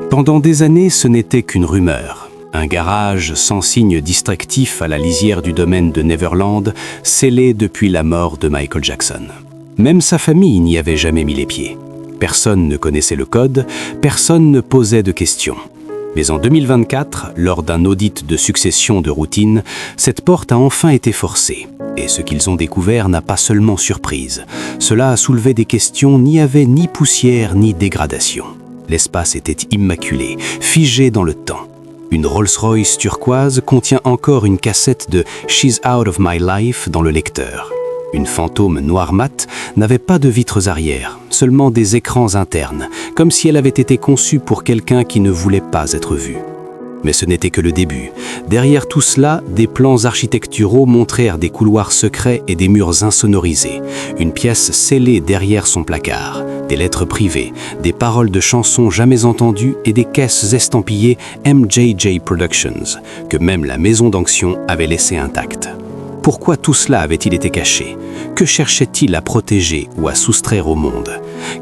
Pendant des années, ce n'était qu'une rumeur. Un garage sans signe distinctif à la lisière du domaine de Neverland, scellé depuis la mort de Michael Jackson. Même sa famille n'y avait jamais mis les pieds. Personne ne connaissait le code, personne ne posait de questions. Mais en 2024, lors d'un audit de succession de routine, cette porte a enfin été forcée. Et ce qu'ils ont découvert n'a pas seulement surprise. Cela a soulevé des questions, n'y avait ni poussière ni dégradation. L'espace était immaculé, figé dans le temps. Une Rolls-Royce turquoise contient encore une cassette de She's Out of My Life dans le lecteur. Une Fantôme noir mat n'avait pas de vitres arrière, seulement des écrans internes, comme si elle avait été conçue pour quelqu'un qui ne voulait pas être vu. Mais ce n'était que le début. Derrière tout cela, des plans architecturaux montrèrent des couloirs secrets et des murs insonorisés, une pièce scellée derrière son placard, des lettres privées, des paroles de chansons jamais entendues et des caisses estampillées MJJ Productions, que même la maison d'onction avait laissées intactes. Pourquoi tout cela avait-il été caché? Que cherchait-il à protéger ou à soustraire au monde?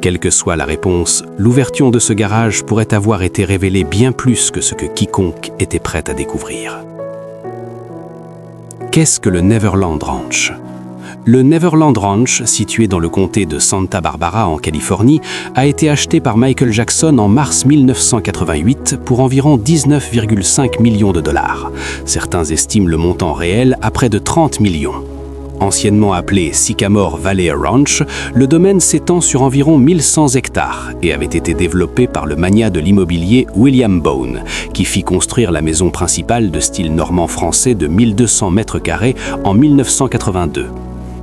Quelle que soit la réponse, l'ouverture de ce garage pourrait avoir été révélée bien plus que ce que quiconque était prêt à découvrir. Qu'est-ce que le Neverland Ranch? Le Neverland Ranch, situé dans le comté de Santa Barbara en Californie, a été acheté par Michael Jackson en mars 1988 pour environ 19,5 millions de dollars. Certains estiment le montant réel à près de 30 millions. Anciennement appelé Sycamore Valley Ranch, le domaine s'étend sur environ 1100 hectares et avait été développé par le magnat de l'immobilier William Bone, qui fit construire la maison principale de style normand français de 1200 mètres carrés en 1982.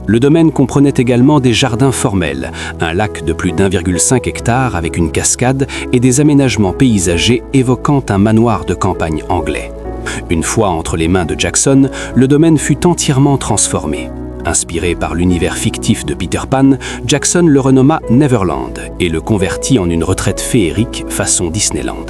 Le domaine comprenait également des jardins formels, un lac de plus d'1,5 hectare avec une cascade et des aménagements paysagers évoquant un manoir de campagne anglais. Une fois entre les mains de Jackson, le domaine fut entièrement transformé. Inspiré par l'univers fictif de Peter Pan, Jackson le renomma Neverland et le convertit en une retraite féerique façon Disneyland.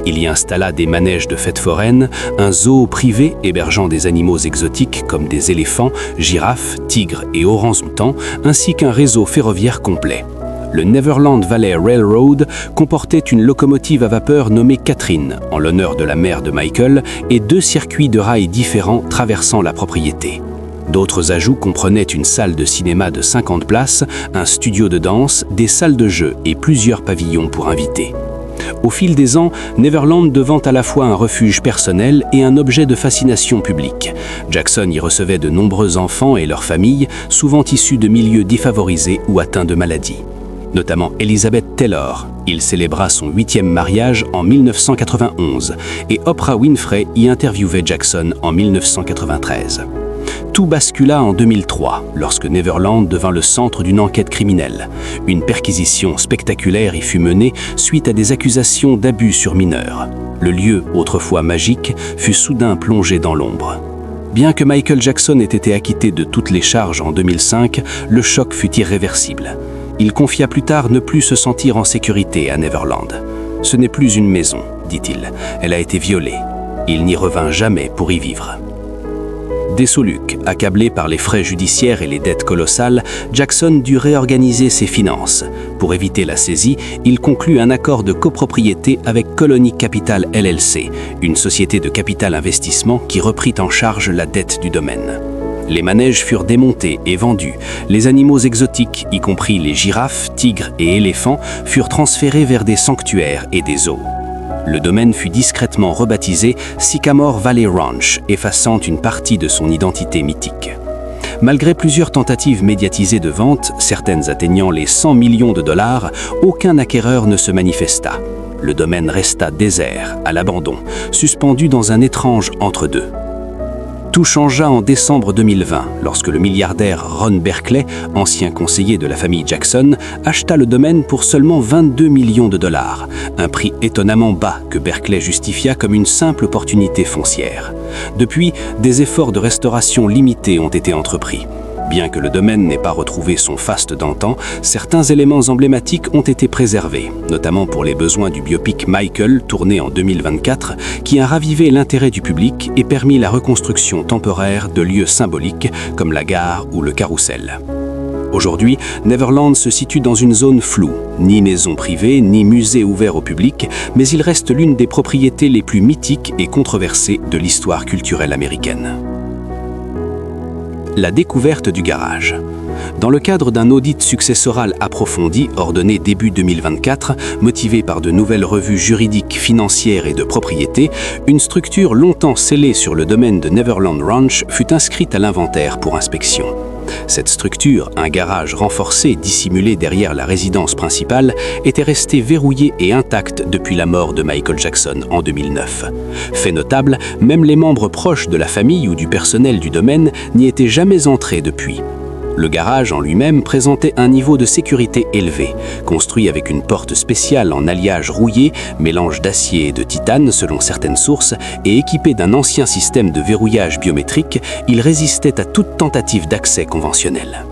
Il y installa des manèges de fêtes foraines, un zoo privé hébergeant des animaux exotiques comme des éléphants, girafes, tigres et orang-outans, ainsi qu'un réseau ferroviaire complet. Le Neverland Valley Railroad comportait une locomotive à vapeur nommée Catherine, en l'honneur de la mère de Michael, et 2 circuits de rails différents traversant la propriété. D'autres ajouts comprenaient une salle de cinéma de 50 places, un studio de danse, des salles de jeux et plusieurs pavillons pour invités. Au fil des ans, Neverland devint à la fois un refuge personnel et un objet de fascination publique. Jackson y recevait de nombreux enfants et leurs familles, souvent issus de milieux défavorisés ou atteints de maladies. Notamment Elizabeth Taylor. Il célébra son 8e mariage en 1991 et Oprah Winfrey y interviewait Jackson en 1993. Tout bascula en 2003, lorsque Neverland devint le centre d'une enquête criminelle. Une perquisition spectaculaire y fut menée suite à des accusations d'abus sur mineurs. Le lieu, autrefois magique, fut soudain plongé dans l'ombre. Bien que Michael Jackson ait été acquitté de toutes les charges en 2005, le choc fut irréversible. Il confia plus tard ne plus se sentir en sécurité à Neverland. « Ce n'est plus une maison, dit-il. Elle a été violée. Il n'y revint jamais pour y vivre. » Désoluque, accablé par les frais judiciaires et les dettes colossales, Jackson dut réorganiser ses finances. Pour éviter la saisie, il conclut un accord de copropriété avec Colony Capital LLC, une société de capital investissement qui reprit en charge la dette du domaine. Les manèges furent démontés et vendus. Les animaux exotiques, y compris les girafes, tigres et éléphants, furent transférés vers des sanctuaires et des zoos. Le domaine fut discrètement rebaptisé Sycamore Valley Ranch, effaçant une partie de son identité mythique. Malgré plusieurs tentatives médiatisées de vente, certaines atteignant les 100 millions de dollars, aucun acquéreur ne se manifesta. Le domaine resta désert, à l'abandon, suspendu dans un étrange entre-deux. Tout changea en décembre 2020, lorsque le milliardaire Ron Berkeley, ancien conseiller de la famille Jackson, acheta le domaine pour seulement 22 millions de dollars, un prix étonnamment bas que Berkeley justifia comme une simple opportunité foncière. Depuis, des efforts de restauration limités ont été entrepris. Bien que le domaine n'ait pas retrouvé son faste d'antan, certains éléments emblématiques ont été préservés, notamment pour les besoins du biopic Michael, tourné en 2024, qui a ravivé l'intérêt du public et permis la reconstruction temporaire de lieux symboliques comme la gare ou le carrousel. Aujourd'hui, Neverland se situe dans une zone floue, ni maison privée, ni musée ouvert au public, mais il reste l'une des propriétés les plus mythiques et controversées de l'histoire culturelle américaine. La découverte du garage. Dans le cadre d'un audit successoral approfondi ordonné début 2024, motivé par de nouvelles revues juridiques, financières et de propriété, une structure longtemps scellée sur le domaine de Neverland Ranch fut inscrite à l'inventaire pour inspection. Cette structure, un garage renforcé dissimulé derrière la résidence principale, était restée verrouillée et intacte depuis la mort de Michael Jackson en 2009. Fait notable, même les membres proches de la famille ou du personnel du domaine n'y étaient jamais entrés depuis. Le garage en lui-même présentait un niveau de sécurité élevé. Construit avec une porte spéciale en alliage rouillé, mélange d'acier et de titane selon certaines sources, et équipé d'un ancien système de verrouillage biométrique, il résistait à toute tentative d'accès conventionnel.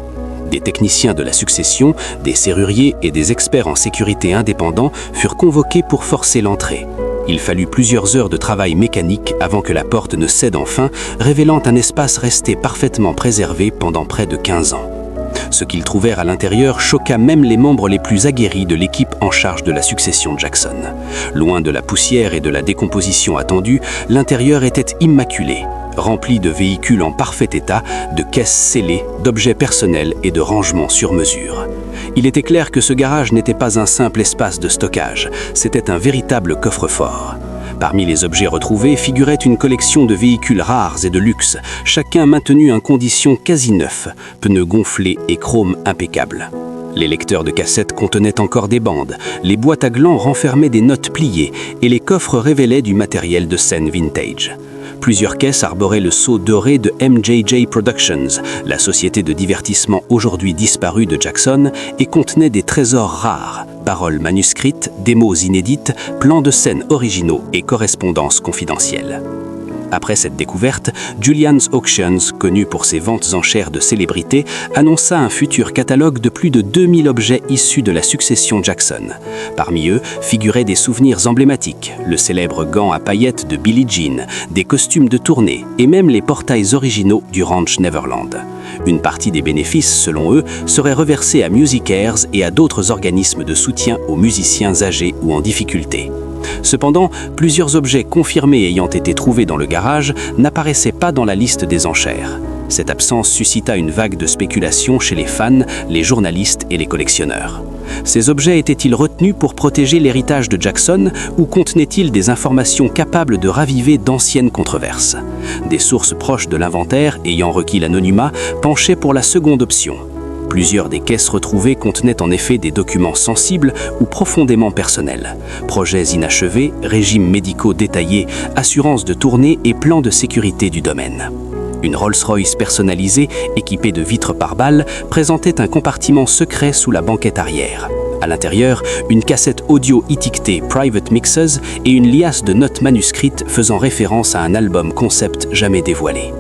Des techniciens de la succession, des serruriers et des experts en sécurité indépendants furent convoqués pour forcer l'entrée. Il fallut plusieurs heures de travail mécanique avant que la porte ne cède enfin, révélant un espace resté parfaitement préservé pendant près de 15 ans. Ce qu'ils trouvèrent à l'intérieur choqua même les membres les plus aguerris de l'équipe en charge de la succession Jackson. Loin de la poussière et de la décomposition attendue, l'intérieur était immaculé, rempli de véhicules en parfait état, de caisses scellées, d'objets personnels et de rangements sur mesure. Il était clair que ce garage n'était pas un simple espace de stockage, c'était un véritable coffre-fort. Parmi les objets retrouvés figurait une collection de véhicules rares et de luxe, chacun maintenu en condition quasi neuf, pneus gonflés et chrome impeccable. Les lecteurs de cassettes contenaient encore des bandes, les boîtes à glands renfermaient des notes pliées et les coffres révélaient du matériel de scène vintage. Plusieurs caisses arboraient le sceau doré de MJJ Productions, la société de divertissement aujourd'hui disparue de Jackson, et contenaient des trésors rares, paroles manuscrites, démos inédites, plans de scène originaux et correspondances confidentielles. Après cette découverte, Julian's Auctions, connu pour ses ventes enchères de célébrités, annonça un futur catalogue de plus de 2000 objets issus de la succession Jackson. Parmi eux figuraient des souvenirs emblématiques, le célèbre gant à paillettes de Billie Jean, des costumes de tournée et même les portails originaux du ranch Neverland. Une partie des bénéfices, selon eux, serait reversée à MusiCares et à d'autres organismes de soutien aux musiciens âgés ou en difficulté. Cependant, plusieurs objets confirmés ayant été trouvés dans le garage n'apparaissaient pas dans la liste des enchères. Cette absence suscita une vague de spéculation chez les fans, les journalistes et les collectionneurs. Ces objets étaient-ils retenus pour protéger l'héritage de Jackson ou contenaient-ils des informations capables de raviver d'anciennes controverses? Des sources proches de l'inventaire, ayant requis l'anonymat, penchaient pour la seconde option. Plusieurs des caisses retrouvées contenaient en effet des documents sensibles ou profondément personnels. Projets inachevés, régimes médicaux détaillés, assurances de tournée et plans de sécurité du domaine. Une Rolls-Royce personnalisée, équipée de vitres pare-balles, présentait un compartiment secret sous la banquette arrière. À l'intérieur, une cassette audio étiquetée Private Mixes et une liasse de notes manuscrites faisant référence à un album concept jamais dévoilé.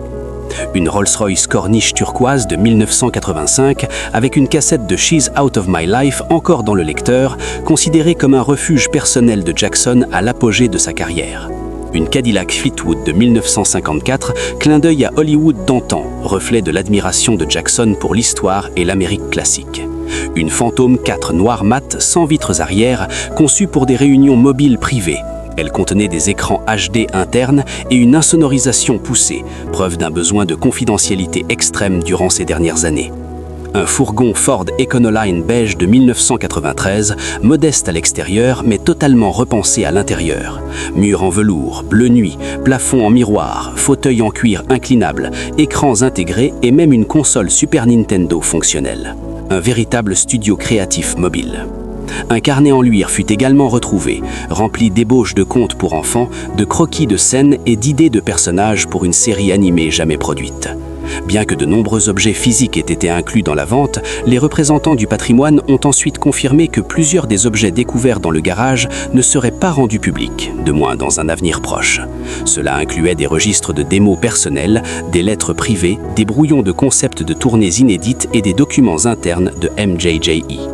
Une Rolls-Royce Corniche turquoise de 1985 avec une cassette de She's Out of My Life encore dans le lecteur, considérée comme un refuge personnel de Jackson à l'apogée de sa carrière. Une Cadillac Fleetwood de 1954, clin d'œil à Hollywood d'antan, reflet de l'admiration de Jackson pour l'histoire et l'Amérique classique. Une Phantom 4 noir mat sans vitres arrière, conçue pour des réunions mobiles privées. Elle contenait des écrans HD internes et une insonorisation poussée, preuve d'un besoin de confidentialité extrême durant ces dernières années. Un fourgon Ford Econoline beige de 1993, modeste à l'extérieur mais totalement repensé à l'intérieur. Murs en velours, bleu nuit, plafond en miroir, fauteuil en cuir inclinable, écrans intégrés et même une console Super Nintendo fonctionnelle. Un véritable studio créatif mobile. Un carnet en luire fut également retrouvé, rempli d'ébauches de contes pour enfants, de croquis de scènes et d'idées de personnages pour une série animée jamais produite. Bien que de nombreux objets physiques aient été inclus dans la vente, les représentants du patrimoine ont ensuite confirmé que plusieurs des objets découverts dans le garage ne seraient pas rendus publics, de moins dans un avenir proche. Cela incluait des registres de démos personnelles, des lettres privées, des brouillons de concepts de tournées inédites et des documents internes de MJJE.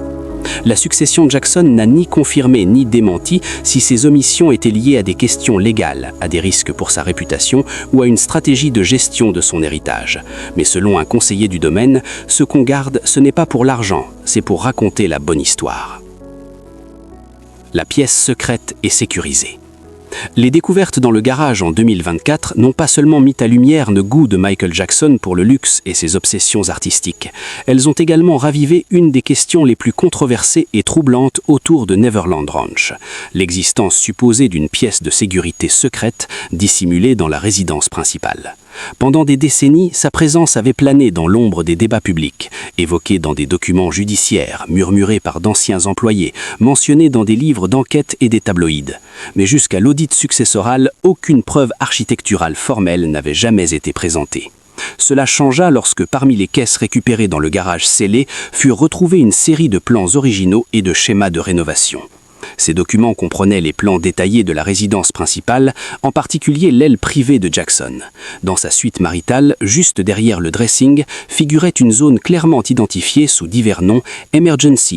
La succession Jackson n'a ni confirmé ni démenti si ces omissions étaient liées à des questions légales, à des risques pour sa réputation ou à une stratégie de gestion de son héritage. Mais selon un conseiller du domaine, ce qu'on garde, ce n'est pas pour l'argent, c'est pour raconter la bonne histoire. La pièce secrète est sécurisée. Les découvertes dans le garage en 2024 n'ont pas seulement mis à lumière le goût de Michael Jackson pour le luxe et ses obsessions artistiques, elles ont également ravivé une des questions les plus controversées et troublantes autour de Neverland Ranch, l'existence supposée d'une pièce de sécurité secrète dissimulée dans la résidence principale. Pendant des décennies, sa présence avait plané dans l'ombre des débats publics, évoquée dans des documents judiciaires, murmurée par d'anciens employés, mentionnée dans des livres d'enquête et des tabloïds. Mais jusqu'à l'audit successoral, aucune preuve architecturale formelle n'avait jamais été présentée. Cela changea lorsque parmi les caisses récupérées dans le garage scellé furent retrouvés une série de plans originaux et de schémas de rénovation. Ces documents comprenaient les plans détaillés de la résidence principale, en particulier l'aile privée de Jackson. Dans sa suite maritale, juste derrière le dressing, figurait une zone clairement identifiée sous divers noms, Emergency